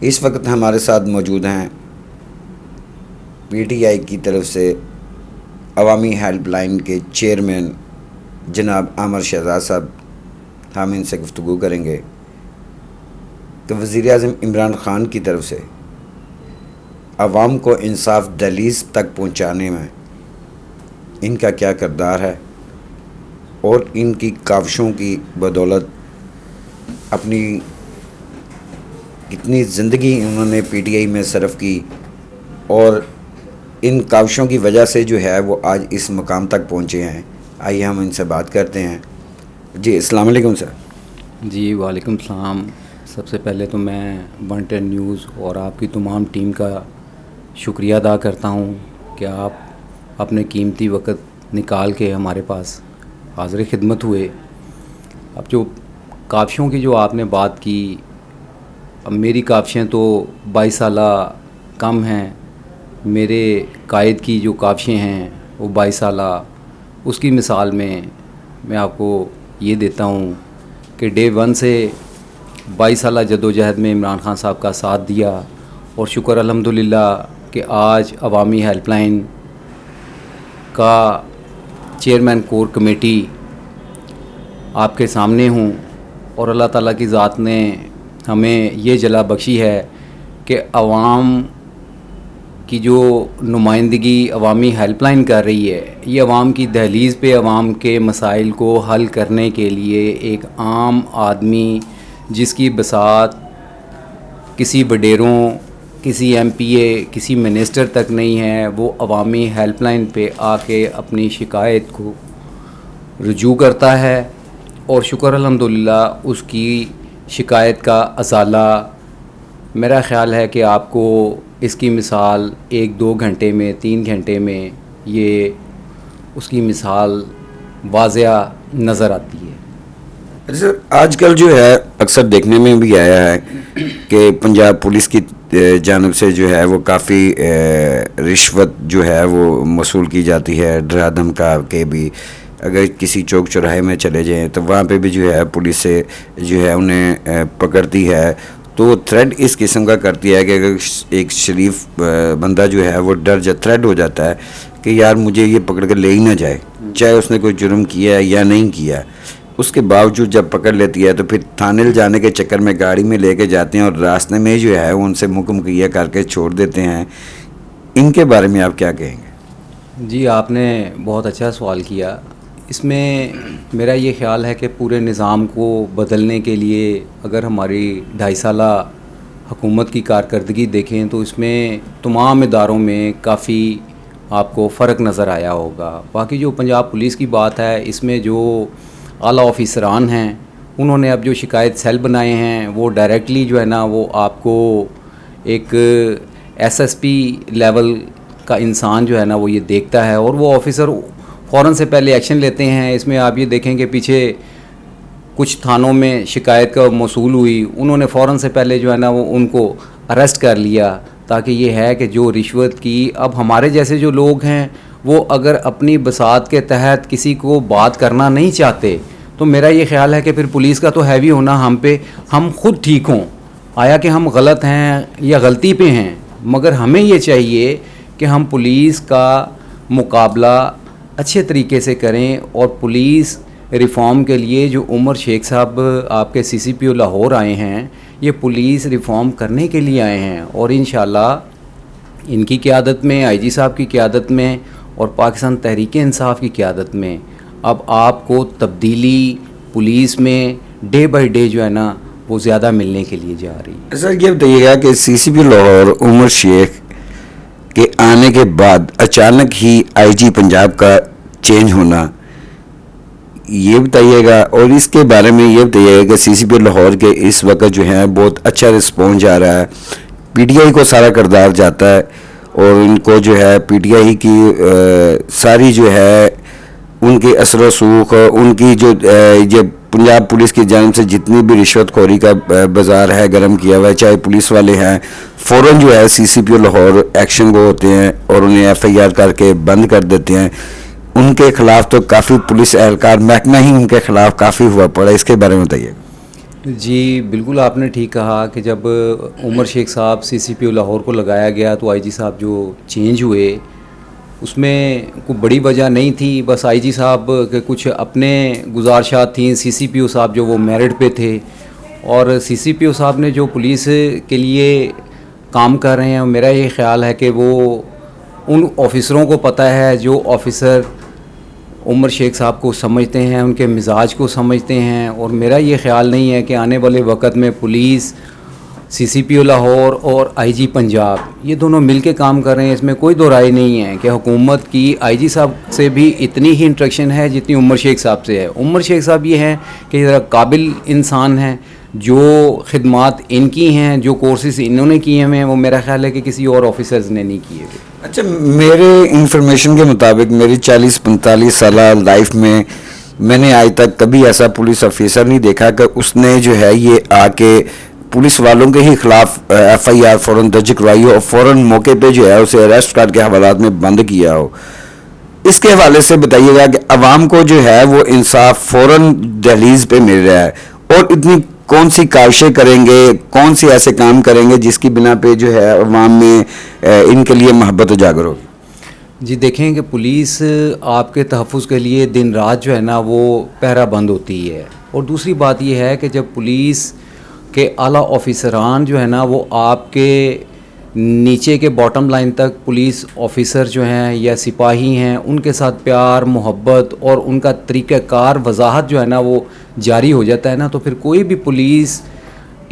اس وقت ہمارے ساتھ موجود ہیں پی ٹی آئی کی طرف سے عوامی ہیلپ لائن کے چیئرمین جناب عامر شہزاد صاحب. ہم ان سے گفتگو کریں گے کہ وزیر اعظم عمران خان کی طرف سے عوام کو انصاف دہلیز تک پہنچانے میں ان کا کیا کردار ہے اور ان کی کاوشوں کی بدولت اپنی کتنی زندگی انہوں نے پی ٹی آئی میں صرف کی اور ان کاوشوں کی وجہ سے جو ہے وہ آج اس مقام تک پہنچے ہیں. آئیے ہم ان سے بات کرتے ہیں. جی السلام علیکم سر. جی وعلیکم السلام. سب سے پہلے تو میں 110 نیوز اور آپ کی تمام ٹیم کا شکریہ ادا کرتا ہوں کہ آپ اپنے قیمتی وقت نکال کے ہمارے پاس حاضر خدمت ہوئے. اب جو کاوشوں کی جو آپ نے بات کی، اب میری کاوشیں تو 22 سالہ کم ہیں. میرے قائد کی جو کاوشیں ہیں وہ 22 سالہ. اس کی مثال میں آپ کو یہ دیتا ہوں کہ ڈے 1 سے 22 سالہ جدوجہد میں عمران خان صاحب کا ساتھ دیا اور شکر الحمدللہ کہ آج عوامی ہیلپ لائن کا چیئرمین کور کمیٹی آپ کے سامنے ہوں اور اللہ تعالیٰ کی ذات نے ہمیں یہ جلا بخشی ہے کہ عوام کی جو نمائندگی عوامی ہیلپ لائن کر رہی ہے، یہ عوام کی دہلیز پہ عوام کے مسائل کو حل کرنے کے لیے ایک عام آدمی جس کی بساط کسی وڈیروں، کسی ایم پی اے، کسی منسٹر تک نہیں ہے، وہ عوامی ہیلپ لائن پہ آ کے اپنی شکایت کو رجوع کرتا ہے اور شکر الحمدللہ اس کی شکایت کا ازالہ میرا خیال ہے کہ آپ کو اس کی مثال 1-2 گھنٹے میں 3 گھنٹے میں یہ اس کی مثال واضح نظر آتی ہے. سر آج کل جو ہے اکثر دیکھنے میں بھی آیا ہے کہ پنجاب پولیس کی جانب سے جو ہے وہ کافی رشوت جو ہے وہ وصول کی جاتی ہے. ڈرا دھمکا کے بھی اگر کسی چوک چوراہے میں چلے جائیں تو وہاں پہ بھی جو ہے پولیس سے جو ہے انہیں پکڑتی ہے. تو تھریڈ اس قسم کا کرتی ہے کہ اگر ایک شریف بندہ جو ہے وہ ڈر تھریڈ ہو جاتا ہے کہ یار مجھے یہ پکڑ کر لے ہی نہ جائے، چاہے اس نے کوئی جرم کیا ہے یا نہیں کیا، اس کے باوجود جب پکڑ لیتی ہے تو پھر تھانے لے جانے کے چکر میں گاڑی میں لے کے جاتے ہیں اور راستے میں جو ہے ان سے مکمکیہ کر کے چھوڑ دیتے ہیں. ان کے بارے میں آپ کیا کہیں گے؟ جی آپ نے بہت اچھا سوال کیا. اس میں میرا یہ خیال ہے کہ پورے نظام کو بدلنے کے لیے اگر ہماری 2.5 سالہ حکومت کی کارکردگی دیکھیں تو اس میں تمام اداروں میں کافی آپ کو فرق نظر آیا ہوگا. باقی جو پنجاب پولیس کی بات ہے، اس میں جو اعلیٰ آفیسران ہیں انہوں نے اب جو شکایت سیل بنائے ہیں وہ ڈائریکٹلی جو ہے نا وہ آپ کو ایک ایس ایس پی لیول کا انسان جو ہے نا وہ یہ دیکھتا ہے اور وہ آفیسر فوراً سے پہلے ایکشن لیتے ہیں. اس میں آپ یہ دیکھیں کہ پیچھے کچھ تھانوں میں شکایت کا موصول ہوئی، انہوں نے فوراً سے پہلے جو ہے نا وہ ان کو اریسٹ کر لیا، تاکہ یہ ہے کہ جو رشوت کی اب ہمارے جیسے جو لوگ ہیں وہ اگر اپنی بساط کے تحت کسی کو بات کرنا نہیں چاہتے تو میرا یہ خیال ہے کہ پھر پولیس کا تو ہیوی ہونا ہم پہ، ہم خود ٹھیک ہوں. آیا کہ ہم غلط ہیں یا غلطی پہ ہیں، مگر ہمیں یہ چاہیے کہ ہم پولیس کا مقابلہ اچھے طریقے سے کریں. اور پولیس ریفارم کے لیے جو عمر شیخ صاحب آپ کے سی سی پی او لاہور آئے ہیں، یہ پولیس ریفارم کرنے کے لیے آئے ہیں اور انشاءاللہ ان کی قیادت میں، آئی جی صاحب کی قیادت میں اور پاکستان تحریک انصاف کی قیادت میں اب آپ کو تبدیلی پولیس میں ڈے بائی ڈے جو ہے نا وہ زیادہ ملنے کے لیے جا رہی ہے. سر یہ بتائیے گا کہ سی سی پی لاہور عمر شیخ کے آنے کے بعد اچانک ہی آئی جی پنجاب کا چینج ہونا، یہ بتائیے گا، اور اس کے بارے میں یہ بتائیے گا کہ سی سی پی لاہور کے اس وقت جو ہے بہت اچھا رسپانس جا رہا ہے، پی ٹی آئی کو سارا کردار جاتا ہے اور ان کو جو ہے پی ٹی آئی کی ساری جو ہے ان کی اثر و رسوخ، ان کی جو پنجاب پولیس کی جانب سے جتنی بھی رشوت خوری کا بازار ہے گرم کیا ہوا ہے، چاہے پولیس والے ہیں فوراً جو ہے سی سی پی او لاہور ایکشن کو ہوتے ہیں اور انہیں ایف آئی آر کر کے بند کر دیتے ہیں. ان کے خلاف تو کافی پولیس اہلکار محکمہ ہی ان کے خلاف کافی ہوا پڑا، اس کے بارے میں بتائیے. جی بالکل آپ نے ٹھیک کہا کہ جب عمر شیخ صاحب CCPO لاہور کو لگایا گیا تو IG صاحب جو چینج ہوئے اس میں کوئی بڑی وجہ نہیں تھی، بس IG صاحب کے کچھ اپنے گزارشات تھیں، CCPO صاحب جو وہ میرٹ پہ تھے، اور CCPO صاحب نے جو پولیس کے لیے کام کر رہے ہیں، میرا یہ خیال ہے کہ وہ ان آفیسروں کو پتہ ہے جو آفیسر عمر شیخ صاحب کو سمجھتے ہیں، ان کے مزاج کو سمجھتے ہیں، اور میرا یہ خیال نہیں ہے کہ آنے والے وقت میں پولیس CCPO لاہور اور IG پنجاب یہ دونوں مل کے کام کر رہے ہیں، اس میں کوئی دو رائے نہیں ہے کہ حکومت کی IG صاحب سے بھی اتنی ہی انٹریکشن ہے جتنی عمر شیخ صاحب سے ہے۔ عمر شیخ صاحب یہ ہیں کہ ذرا قابل انسان ہیں، جو خدمات ان کی ہیں، جو کورسز انہوں نے کیے ہوئے ہیں، وہ میرا خیال ہے کہ کسی اور آفیسرز نے نہیں کیے ہوئے۔ اچھا، میرے انفارمیشن کے مطابق میری 40-45 سالہ لائف میں نے آج تک کبھی ایسا پولیس آفیسر نہیں دیکھا کہ اس نے جو ہے یہ آ کے پولیس والوں کے ہی خلاف FIR فوراً درج کروائی ہو اور فوراً موقع پہ جو ہے اسے اریسٹ کر کے حوالات میں بند کیا ہو۔ اس کے حوالے سے بتائیے گا کہ عوام کو جو ہے وہ انصاف فوراً دہلیز پہ مل رہا ہے، اور اتنی کون سی کاوشیں کریں گے، کون سی ایسے کام کریں گے جس کی بنا پہ جو ہے عوام میں ان کے لیے محبت اجاگر ہوگی؟ جی دیکھیں کہ پولیس آپ کے تحفظ کے لیے دن رات جو ہے نا وہ پہرہ بند ہوتی ہے، اور دوسری بات یہ ہے کہ جب پولیس کے اعلیٰ آفیسران جو ہے نا وہ آپ کے نیچے کے باٹم لائن تک پولیس آفیسر جو ہیں یا سپاہی ہیں ان کے ساتھ پیار محبت اور ان کا طریقہ کار وضاحت جو ہے نا وہ جاری ہو جاتا ہے نا، تو پھر کوئی بھی پولیس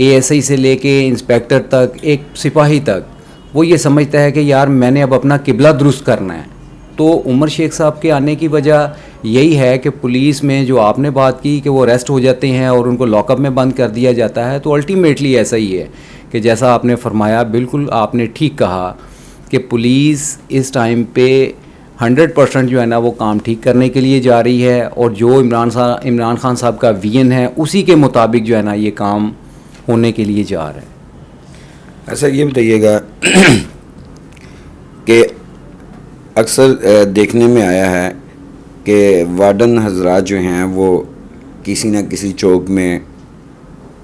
ASI سے لے کے انسپیکٹر تک ایک سپاہی تک وہ یہ سمجھتا ہے کہ یار میں نے اب اپنا قبلہ درست کرنا ہے۔ تو عمر شیخ صاحب کے آنے کی وجہ یہی ہے کہ پولیس میں جو آپ نے بات کی کہ وہ اریسٹ ہو جاتے ہیں اور ان کو لاک اپ میں بند کر دیا جاتا ہے، تو الٹیمیٹلی ایسا ہی ہے کہ جیسا آپ نے فرمایا، بالکل آپ نے ٹھیک کہا کہ پولیس اس ٹائم پہ 100% جو ہے نا وہ کام ٹھیک کرنے کے لیے جا رہی ہے، اور جو عمران خان صاحب کا ویژن ہے اسی کے مطابق جو ہے نا یہ کام ہونے کے لیے جا رہا ہے۔ ایسا یہ بتائیے گا کہ اکثر دیکھنے میں آیا ہے کہ وارڈن حضرات جو ہیں وہ کسی نہ کسی چوک میں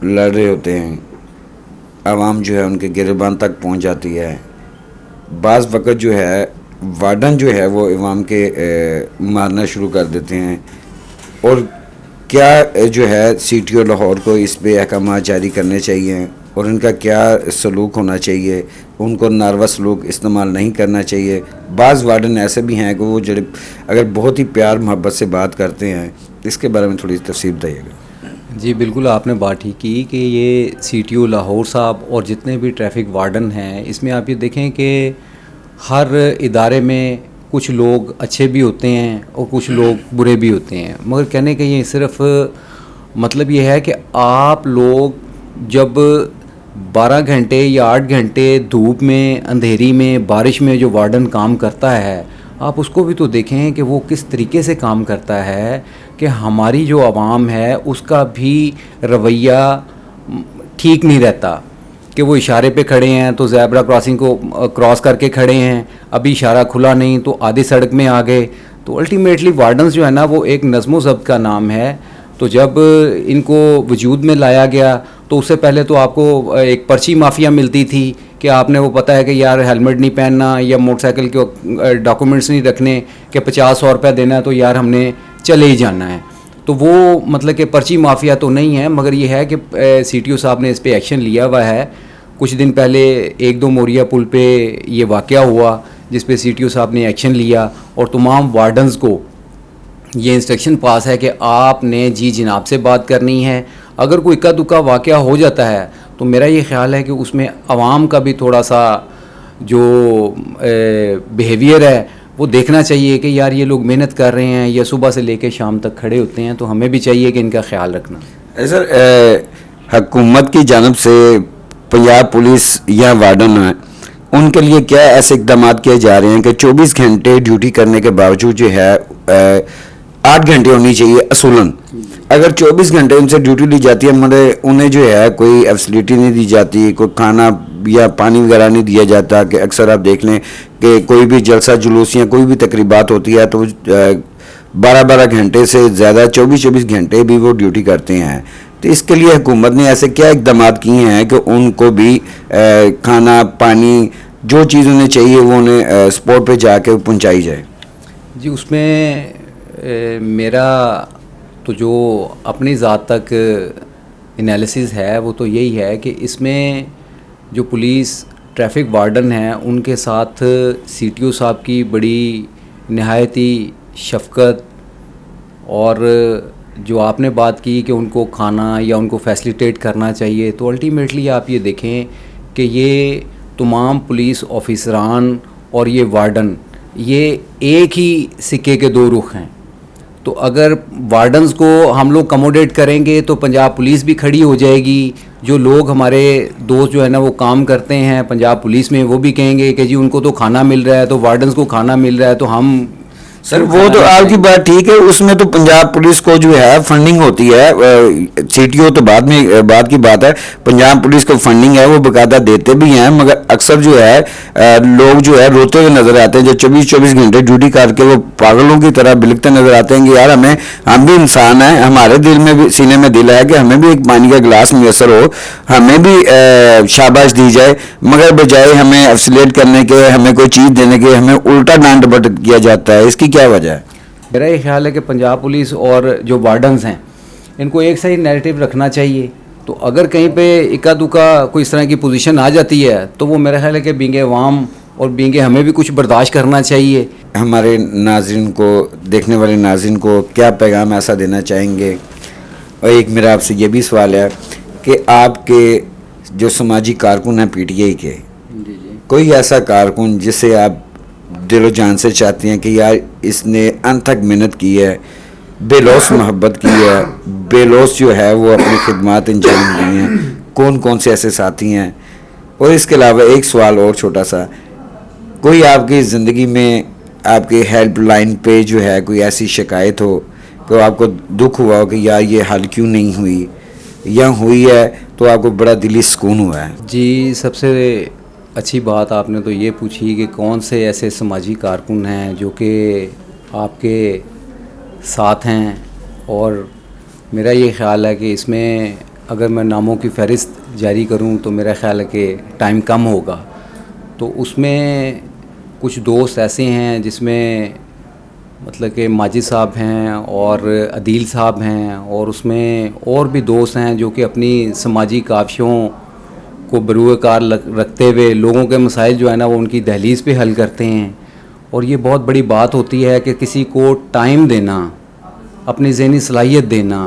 لڑ رہے ہوتے ہیں، عوام جو ہے ان کے گریبان تک پہنچ جاتی ہے، بعض وقت جو ہے وارڈن جو ہے وہ عوام کے مارنا شروع کر دیتے ہیں، اور کیا جو ہے CTO لاہور کو اس پہ احکامات جاری کرنے چاہیے اور ان کا کیا سلوک ہونا چاہیے؟ ان کو ناروا سلوک استعمال نہیں کرنا چاہیے؟ بعض وارڈن ایسے بھی ہیں کہ وہ جو اگر بہت ہی پیار محبت سے بات کرتے ہیں، اس کے بارے میں تھوڑی تفصیل بتائیے گا۔ جی بالکل آپ نے بات ٹھیک کی کہ یہ CTO لاہور صاحب اور جتنے بھی ٹریفک وارڈن ہیں، اس میں آپ یہ دیکھیں کہ ہر ادارے میں کچھ لوگ اچھے بھی ہوتے ہیں اور کچھ لوگ برے بھی ہوتے ہیں، مگر کہنے کا یہ صرف مطلب یہ ہے کہ آپ لوگ جب 12 گھنٹے یا 8 گھنٹے دھوپ میں، اندھیری میں، بارش میں جو وارڈن کام کرتا ہے، آپ اس کو بھی تو دیکھیں کہ وہ کس طریقے سے کام کرتا ہے کہ ہماری جو عوام ہے اس کا بھی رویہ ٹھیک نہیں رہتا، کہ وہ اشارے پہ کھڑے ہیں تو زیبرا کراسنگ کو کراس کر کے کھڑے ہیں، ابھی اشارہ کھلا نہیں تو آدھی سڑک میں آ گئے۔ تو الٹیمیٹلی وارڈنز جو ہے نا وہ ایک نظم و ضبط کا نام ہے، تو جب ان کو وجود میں لایا گیا تو اس سے پہلے تو آپ کو ایک پرچی مافیا ملتی تھی کہ آپ نے وہ پتہ ہے کہ یار ہیلمٹ نہیں پہننا یا موٹر سائیکل کے ڈاکومنٹس نہیں رکھنے کہ 50-100 روپے دینا ہے تو یار ہم نے چلے ہی جانا ہے۔ تو وہ مطلب کہ پرچی مافیا تو نہیں ہے، مگر یہ ہے کہ CTO صاحب نے اس پہ ایکشن لیا ہوا ہے۔ کچھ دن پہلے 1-2 موریا پل پہ یہ واقعہ ہوا جس پہ CTO صاحب نے ایکشن لیا، اور تمام وارڈنز کو یہ انسٹرکشن پاس ہے کہ آپ نے جی جناب سے بات کرنی ہے۔ اگر کوئی اکا دکا واقعہ ہو جاتا ہے تو میرا یہ خیال ہے کہ اس میں عوام کا بھی تھوڑا سا جو بیہیویئر ہے وہ دیکھنا چاہیے کہ یار یہ لوگ محنت کر رہے ہیں یا صبح سے لے کے شام تک کھڑے ہوتے ہیں، تو ہمیں بھی چاہیے کہ ان کا خیال رکھنا۔ سر، حکومت کی جانب سے پنجاب پولیس یا وارڈن ہیں ان کے لیے کیا ایسے اقدامات کیے جا رہے ہیں کہ 24 گھنٹے ڈیوٹی کرنے کے باوجود جو ہے 8 گھنٹے ہونی چاہیے اصولاً، اگر 24 گھنٹے ان سے ڈیوٹی لی جاتی ہے مگر انہیں جو ہے کوئی فیسلٹی نہیں دی جاتی، کوئی کھانا یا پانی وغیرہ نہیں دیا جاتا، کہ اکثر آپ دیکھ لیں کہ کوئی بھی جلسہ جلوس یا کوئی بھی تقریبات ہوتی ہے تو 12 گھنٹے سے زیادہ 24 گھنٹے بھی وہ ڈیوٹی کرتے ہیں، تو اس کے لیے حکومت نے ایسے کیا اقدامات کیے ہیں کہ ان کو بھی کھانا پانی جو چیز انہیں چاہیے وہ انہیں اسپاٹ پہ جا کے پہنچائی جائے؟ جی اس میں میرا تو جو اپنی ذات تک انالیسز ہے وہ تو یہی ہے کہ اس میں جو پولیس ٹریفک وارڈن ہیں ان کے ساتھ سی ٹی او صاحب کی بڑی نہایتی شفقت، اور جو آپ نے بات کی کہ ان کو کھانا یا ان کو فیسلیٹیٹ کرنا چاہیے، تو الٹیمیٹلی آپ یہ دیکھیں کہ یہ تمام پولیس آفیسران اور یہ وارڈن یہ ایک ہی سکے کے دو رخ ہیں. تو اگر وارڈنز کو ہم لوگ کموڈیٹ کریں گے تو پنجاب پولیس بھی کھڑی ہو جائے گی. جو لوگ ہمارے دوست جو ہے نا وہ کام کرتے ہیں پنجاب پولیس میں، وہ بھی کہیں گے کہ جی ان کو تو کھانا مل رہا ہے، تو وارڈنز کو کھانا مل رہا ہے، تو ہم سر وہ تو آپ کی بات ٹھیک ہے، اس میں تو پنجاب پولیس کو جو ہے فنڈنگ ہوتی ہے. سی ٹی او تو بعد کی بات ہے. پنجاب پولیس کو فنڈنگ ہے، وہ باقاعدہ دیتے بھی ہیں، مگر اکثر جو ہے لوگ جو ہے روتے ہوئے نظر آتے ہیں. جو 24 گھنٹے ڈیوٹی کر کے وہ پاگلوں کی طرح بلکتے نظر آتے ہیں کہ یار ہم بھی انسان ہیں، ہمارے دل میں بھی سینے میں دل ہے کہ ہمیں بھی ایک پانی کا گلاس میسر ہو، ہمیں بھی شاباش دی جائے. مگر بجائے ہمیں افسلیٹ کرنے کے، ہمیں کوئی چیز دینے کے، ہمیں الٹا ڈانٹ ڈپٹ کیا جاتا ہے. اس کی کیا وجہ ہے؟ میرا یہ خیال ہے کہ پنجاب پولیس اور جو وارڈنز ہیں ان کو ایک صحیح نیریٹو رکھنا چاہیے. تو اگر کہیں پہ اکا دکا کوئی اس طرح کی پوزیشن آ جاتی ہے تو وہ میرا خیال ہے کہ بینگ عوام اور بینگ ہمیں بھی کچھ برداشت کرنا چاہیے. ہمارے ناظرین کو، دیکھنے والے ناظرین کو کیا پیغام ایسا دینا چاہیں گے؟ اور ایک میرا آپ سے یہ بھی سوال ہے کہ آپ کے جو سماجی کارکن ہیں پی ٹی آئی کے، کوئی ایسا کارکن جس سے آپ دل و جان سے چاہتے ہیں کہ یار اس نے ان تک محنت کی ہے، بے لوث محبت کی ہے، بے لوث جو ہے وہ اپنی خدمات انجام دی ہیں؟ کون سے ایسے ساتھی ہیں؟ اور اس کے علاوہ ایک سوال اور چھوٹا سا، کوئی آپ کی زندگی میں آپ کے ہیلپ لائن پہ جو ہے کوئی ایسی شکایت ہو کہ آپ کو دکھ ہوا ہو کہ یار یہ حل کیوں نہیں ہوئی، یا ہوئی ہے تو آپ کو بڑا دلی سکون ہوا ہے؟ جی سب سے اچھی بات آپ نے تو یہ پوچھی کہ کون سے ایسے سماجی کارکن ہیں جو کہ آپ کے ساتھ ہیں. اور میرا یہ خیال ہے کہ اس میں اگر میں ناموں کی فہرست جاری کروں تو میرا خیال ہے کہ ٹائم کم ہوگا. تو اس میں کچھ دوست ایسے ہیں جس میں مطلب کہ ماجد صاحب ہیں اور عدیل صاحب ہیں، اور اس میں اور بھی دوست ہیں جو کہ اپنی سماجی کاوشوں کو بروئے کار رکھتے ہوئے لوگوں کے مسائل جو ہے نا وہ ان کی دہلیز پہ حل کرتے ہیں. اور یہ بہت بڑی بات ہوتی ہے کہ کسی کو ٹائم دینا، اپنی ذہنی صلاحیت دینا،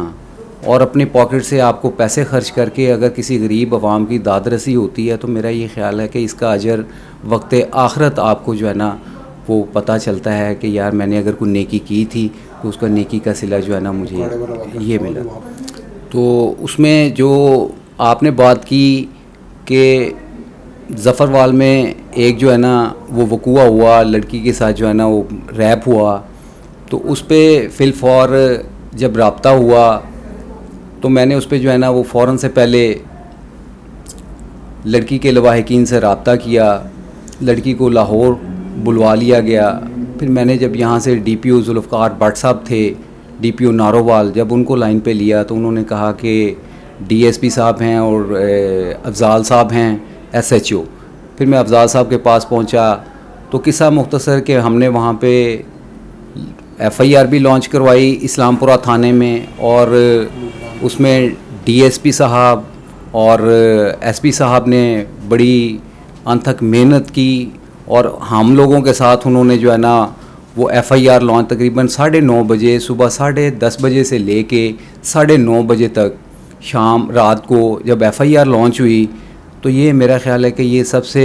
اور اپنی پاکٹ سے آپ کو پیسے خرچ کر کے اگر کسی غریب عوام کی داد رسی ہوتی ہے تو میرا یہ خیال ہے کہ اس کا اجر وقت آخرت آپ کو جو ہے نا وہ پتہ چلتا ہے کہ یار میں نے اگر کوئی نیکی کی تھی تو اس کا نیکی کا صلہ جو ہے نا مجھے یہ ملا. تو اس میں جو آپ نے بات کی کہ ظفروال میں ایک جو ہے نا وہ وقوع ہوا، لڑکی کے ساتھ جو ہے نا وہ ریپ ہوا، تو اس پہ فی الفور جب رابطہ ہوا تو میں نے اس پہ جو ہے نا وہ فوراً سے پہلے لڑکی کے لواحقین سے رابطہ کیا. لڑکی کو لاہور بلوا لیا گیا. پھر میں نے جب یہاں سے D P O Zulfiqar Butt صاحب تھے، ڈی پی او نارووال، جب ان کو لائن پہ لیا تو انہوں نے کہا کہ ڈی ایس پی صاحب ہیں اور افضال صاحب ہیں ایس ایچ او. پھر میں افضال صاحب کے پاس پہنچا تو قصہ مختصر کہ ہم نے وہاں پہ ایف آئی آر بھی لانچ کروائی اسلام پورہ تھانے میں، اور اس میں ڈی ایس پی صاحب اور ایس پی صاحب نے بڑی انتھک محنت کی، اور ہم لوگوں کے ساتھ انہوں نے جو ہے نا وہ ایف آئی آر لانچ تقریباً 9:30 بجے، صبح 10:30 بجے سے لے کے 9:30 بجے تک شام رات کو جب ایف آئی آر لانچ ہوئی تو یہ میرا خیال ہے کہ یہ سب سے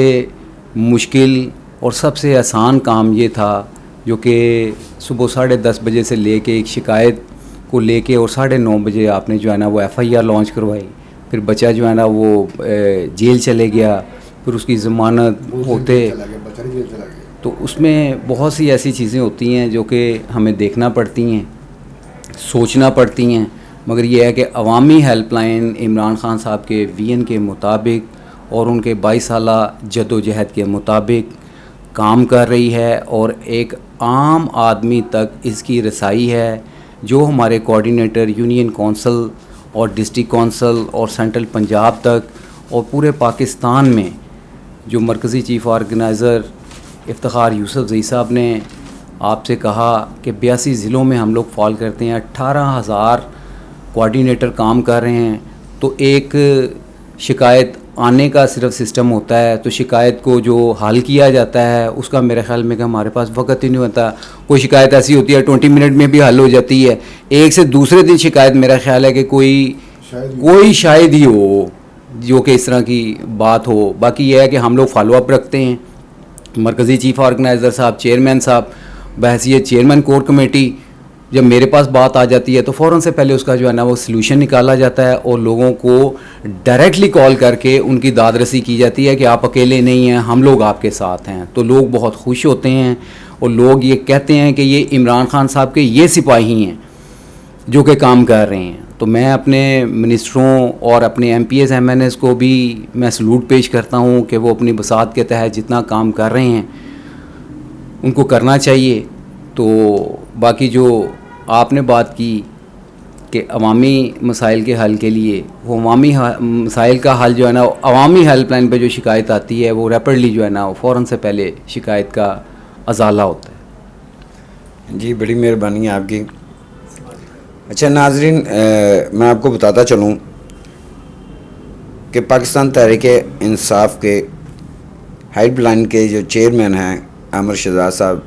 مشکل اور سب سے آسان کام یہ تھا جو کہ صبح 10:30 بجے سے لے کے ایک شکایت کو لے کے اور 9:30 بجے آپ نے جو ہے نا وہ ایف آئی آر لانچ کروائی. پھر بچہ جو ہے نا وہ جیل چلے گیا، پھر اس کی ضمانت ہوتے، تو اس میں بہت سی ایسی چیزیں ہوتی ہیں جو کہ ہمیں دیکھنا پڑتی ہیں، سوچنا پڑتی ہیں. مگر یہ ہے کہ عوامی ہیلپ لائن عمران خان صاحب کے ویژن کے مطابق اور ان کے 22 سالہ جد و جہد کے مطابق کام کر رہی ہے، اور ایک عام آدمی تک اس کی رسائی ہے. جو ہمارے کوآرڈینیٹر یونین کونسل اور ڈسٹرکٹ کونسل اور سینٹرل پنجاب تک اور پورے پاکستان میں جو مرکزی چیف آرگنائزر افتخار یوسف زئی صاحب نے آپ سے کہا کہ 82 ضلعوں میں ہم لوگ فال کرتے ہیں, 18,000 کوآرڈینیٹر کام کر رہے ہیں, تو ایک شکایت آنے کا صرف سسٹم ہوتا ہے, تو شکایت کو جو حل کیا جاتا ہے اس کا میرے خیال میں کہ ہمارے پاس وقت ہی نہیں ہوتا. کوئی شکایت ایسی ہوتی ہے 20 منٹ میں بھی حل ہو جاتی ہے, ایک سے دوسرے دن شکایت میرا خیال ہے کہ کوئی شاید ہی ہو جو کہ اس طرح کی بات ہو. باقی یہ ہے کہ ہم لوگ فالو اپ رکھتے ہیں. مرکزی چیف آرگنائزر صاحب, چیئرمین صاحب بحیثیت چیئرمین کور کمیٹی, جب میرے پاس بات آ جاتی ہے تو فوراً سے پہلے اس کا جو ہے نا وہ سلوشن نکالا جاتا ہے اور لوگوں کو ڈائریکٹلی کال کر کے ان کی داد رسی کی جاتی ہے کہ آپ اکیلے نہیں ہیں, ہم لوگ آپ کے ساتھ ہیں. تو لوگ بہت خوش ہوتے ہیں اور لوگ یہ کہتے ہیں کہ یہ عمران خان صاحب کے یہ سپاہی ہیں جو کہ کام کر رہے ہیں. تو میں اپنے منسٹروں اور اپنے M P S M N S کو بھی میں سلوٹ پیش کرتا ہوں کہ وہ اپنی بساط کے تحت جتنا کام کر رہے ہیں ان کو کرنا چاہیے. تو باقی جو آپ نے بات کی کہ عوامی مسائل کے حل کے لیے, وہ عوامی مسائل کا حل جو ہے نا عوامی ہیلپ لائن پہ جو شکایت آتی ہے وہ ریپڈلی جو ہے نا وہ فوراً سے پہلے شکایت کا ازالہ ہوتا ہے. جی بڑی مہربانی ہے آپ کی. اچھا ناظرین, میں آپ کو بتاتا چلوں کہ پاکستان تحریک انصاف کے ہیلپ لائن کے جو چیئرمین ہیں عامر شہزاد صاحب,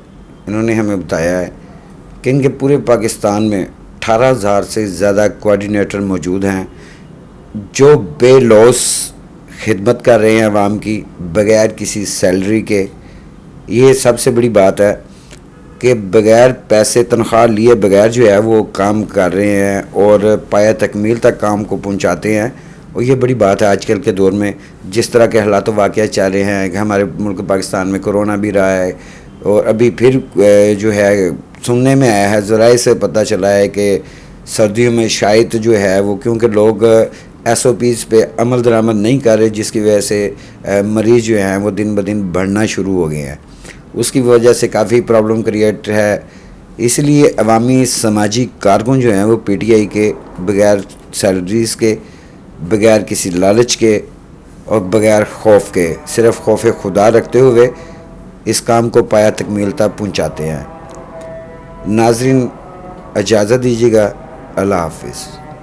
انہوں نے ہمیں بتایا ہے کہ ان کے پورے پاکستان میں 18,000 سے زیادہ کوآرڈینیٹر موجود ہیں جو بے لوث خدمت کر رہے ہیں عوام کی بغیر کسی سیلری کے. یہ سب سے بڑی بات ہے کہ بغیر پیسے تنخواہ لیے بغیر جو ہے وہ کام کر رہے ہیں اور پایہ تکمیل تک کام کو پہنچاتے ہیں. اور یہ بڑی بات ہے آج کل کے دور میں, جس طرح کے حالات و واقعات چل رہے ہیں کہ ہمارے ملک پاکستان میں کرونا بھی رہا ہے اور ابھی پھر جو ہے سننے میں آیا ہے, ذرائع سے پتہ چلا ہے کہ سردیوں میں شاید جو ہے وہ کیونکہ لوگ ایس او پیز پہ عمل درآمد نہیں کر رہے, جس کی وجہ سے مریض جو ہیں وہ دن بدن بڑھنا شروع ہو گئے ہیں. اس کی وجہ سے کافی پرابلم کریٹ ہے. اس لیے عوامی سماجی کارکن جو ہیں وہ پی ٹی آئی کے بغیر سیلریز کے, بغیر کسی لالچ کے اور بغیر خوف کے, صرف خوف خدا رکھتے ہوئے اس کام کو پایہ تکمیل تک پہنچاتے ہیں. ناظرین اجازت دیجیے گا, اللہ حافظ.